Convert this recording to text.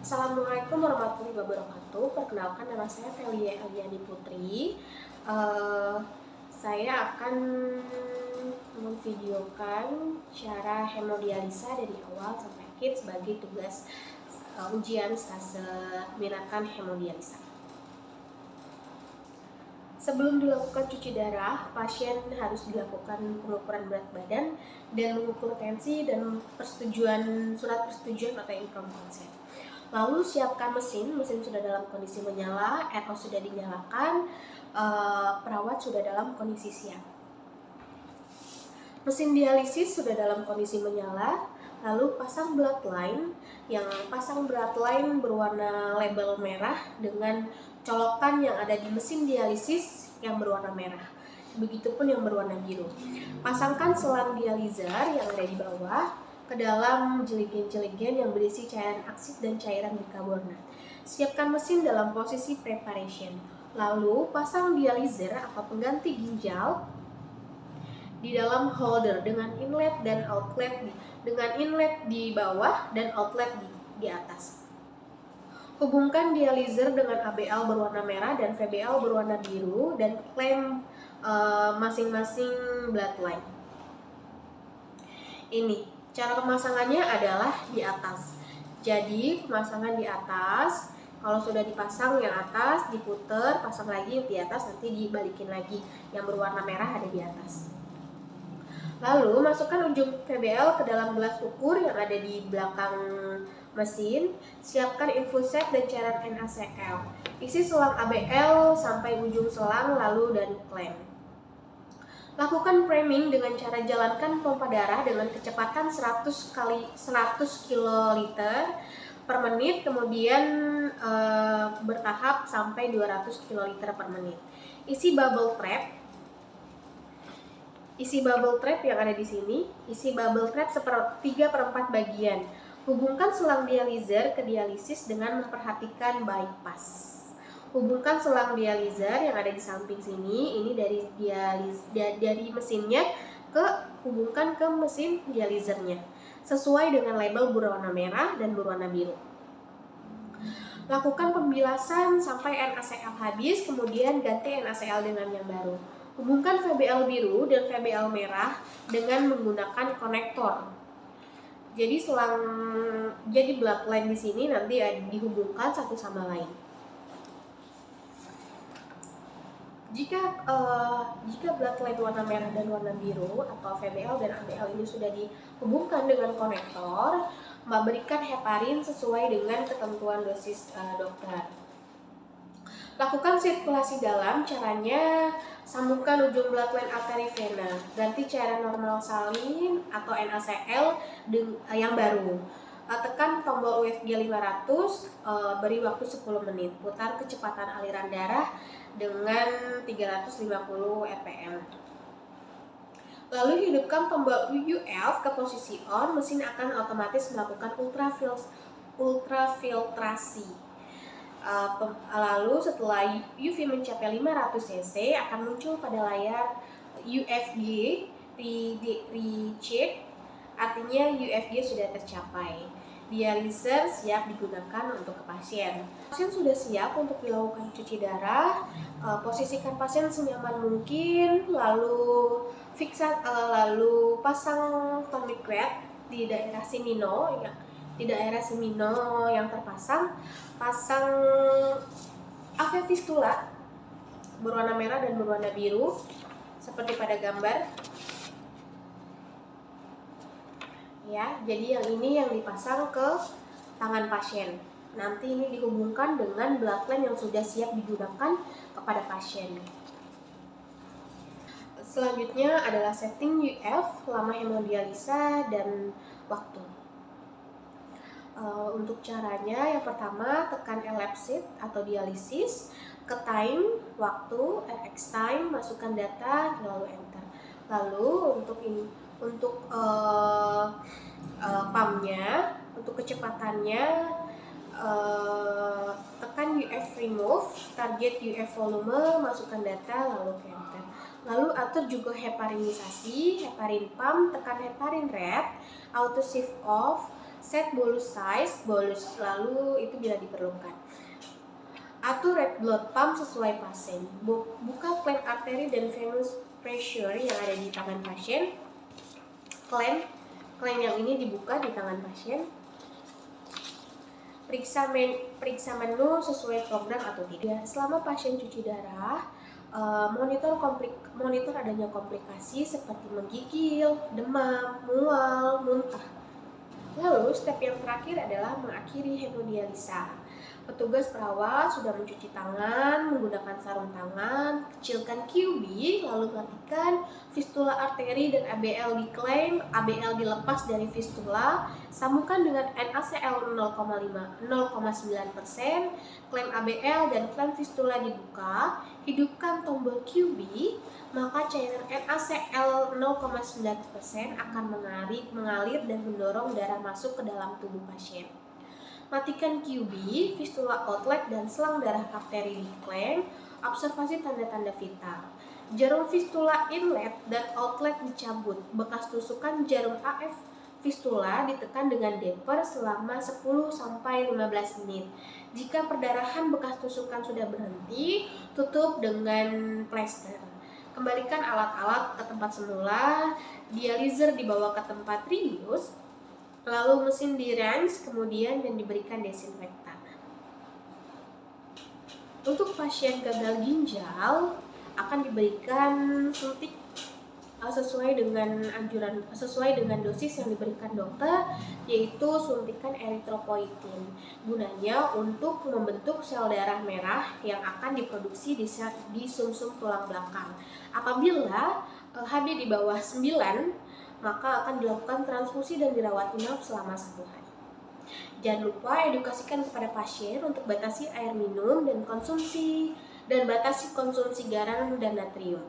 Assalamualaikum warahmatullahi wabarakatuh. Perkenalkan, nama saya Felia Eliani Putri. Eh, saya akan memvideokan cara hemodialisa dari awal sampai akhir sebagai tugas ujian stase minatan hemodialisa. Sebelum dilakukan cuci darah, pasien harus dilakukan pengukuran berat badan dan mengukur tensi dan surat persetujuan atau inform consent. Lalu siapkan mesin sudah dalam kondisi menyala, RO sudah dinyalakan, perawat sudah dalam kondisi siap. Mesin dialisis sudah dalam kondisi menyala, lalu pasang bloodline. Yang pasang bloodline berwarna label merah dengan colokan yang ada di mesin dialisis yang berwarna merah. Begitupun yang berwarna biru. Pasangkan selang dializer yang ada di bawah ke dalam jeligen-jeligen yang berisi cairan aksid dan cairan bikarbonat. Siapkan mesin dalam posisi preparation. Lalu pasang dializer atau pengganti ginjal di dalam holder dengan inlet dan outlet di bawah dan outlet di atas. Hubungkan dializer dengan ABL berwarna merah dan VBL berwarna biru dan klaim masing-masing bloodline. Ini cara pemasangannya adalah di atas. Jadi pemasangan di atas, kalau sudah dipasang yang atas diputer, pasang lagi di atas, nanti dibalikin lagi. Yang berwarna merah ada di atas. Lalu masukkan ujung VBL ke dalam gelas ukur yang ada di belakang mesin. Siapkan infuset dan cairan NaCl. Isi selang ABL sampai ujung selang lalu dan klem. Lakukan priming dengan cara jalankan pompa darah dengan kecepatan 100 kali 100 kiloliter per menit, kemudian bertahap sampai 200 kiloliter per menit. Isi bubble trap yang ada di sini. Isi bubble trap 3/4 bagian. Hubungkan selang dializer ke dialisis dengan memperhatikan bypass. Hubungkan selang dializer yang ada di samping sini, ini dari mesinnya hubungkan ke mesin dializernya sesuai dengan label berwarna merah dan berwarna biru. Lakukan pembilasan sampai NaCl habis, kemudian ganti NaCl dengan yang baru. Hubungkan VBL biru dan VBL merah dengan menggunakan konektor. Jadi bloodline di sini nanti dihubungkan satu sama lain. Jika bloodline warna merah dan warna biru atau VBL dan ABL ini sudah dihubungkan dengan konektor, berikan heparin sesuai dengan ketentuan dosis dokter. Lakukan sirkulasi dalam, caranya sambungkan ujung bloodline arteri vena, ganti cairan normal salin atau NaCl yang baru. Tekan tombol UFG 500, beri waktu 10 menit. Putar kecepatan aliran darah dengan 350 rpm. Lalu hidupkan tombol UF ke posisi on, mesin akan otomatis melakukan ultrafiltrasi. Lalu setelah UV mencapai 500 cc akan muncul pada layar UFG reached, artinya UFG sudah tercapai. Dializer siap digunakan untuk pasien. Pasien sudah siap untuk dilakukan cuci darah. Posisikan pasien senyaman mungkin, lalu pasang tourniquet di daerah simino yang terpasang. Pasang AV fistula berwarna merah dan berwarna biru seperti pada gambar. Ya, jadi yang ini yang dipasang ke tangan pasien. Nanti ini dihubungkan dengan bloodline yang sudah siap digunakan kepada pasien. Selanjutnya adalah setting UF, lama hemodialisa, dan waktu. Untuk caranya, yang pertama tekan elapsed atau dialisis, ke time, waktu, RX time, masukkan data, lalu enter. Lalu untuk pumpnya, untuk kecepatannya, tekan UF remove, target UF volume, masukkan data, lalu enter. Lalu atur juga heparinisasi, heparin pump, tekan heparin red, auto shift off, set bolus size, bolus lalu itu bila diperlukan. Atur red blood pump sesuai pasien. Buka clamp arteri dan venous pressure yang ada di tangan pasien. Clamp yang ini dibuka di tangan pasien. Periksa menu sesuai program atau tidak. Selama pasien cuci darah, monitor adanya komplikasi seperti menggigil, demam, mual, muntah. Lalu step yang terakhir adalah mengakhiri hemodialisa. Petugas perawat sudah mencuci tangan menggunakan sarung tangan, kecilkan QB, lalu matikan fistula arteri dan ABL diklaim, ABL dilepas dari fistula, sambungkan dengan NaCl 0,9%, klaim ABL dan klaim fistula dibuka, hidupkan tombol QB, maka cairan NaCl 0,9% akan mengalir dan mendorong darah masuk ke dalam tubuh pasien. Matikan QB, fistula outlet dan selang darah arteri diklaim, observasi tanda-tanda vital. Jarum fistula inlet dan outlet dicabut, bekas tusukan jarum AF fistula ditekan dengan damper selama 10-15 menit. Jika perdarahan bekas tusukan sudah berhenti, tutup dengan plester. Kembalikan alat-alat ke tempat semula, dializer dibawa ke tempat reuse, lalu mesin di-rinse kemudian dan diberikan desinfektan. Untuk pasien gagal ginjal akan diberikan suntik sesuai dengan dosis yang diberikan dokter, yaitu suntikan eritropoietin. Gunanya untuk membentuk sel darah merah yang akan diproduksi di sumsum tulang belakang. Apabila HB di bawah 9, maka akan dilakukan transfusi dan dirawat inap selama 1 hari. Jangan lupa edukasikan kepada pasien untuk batasi air minum dan batasi konsumsi garam dan natrium.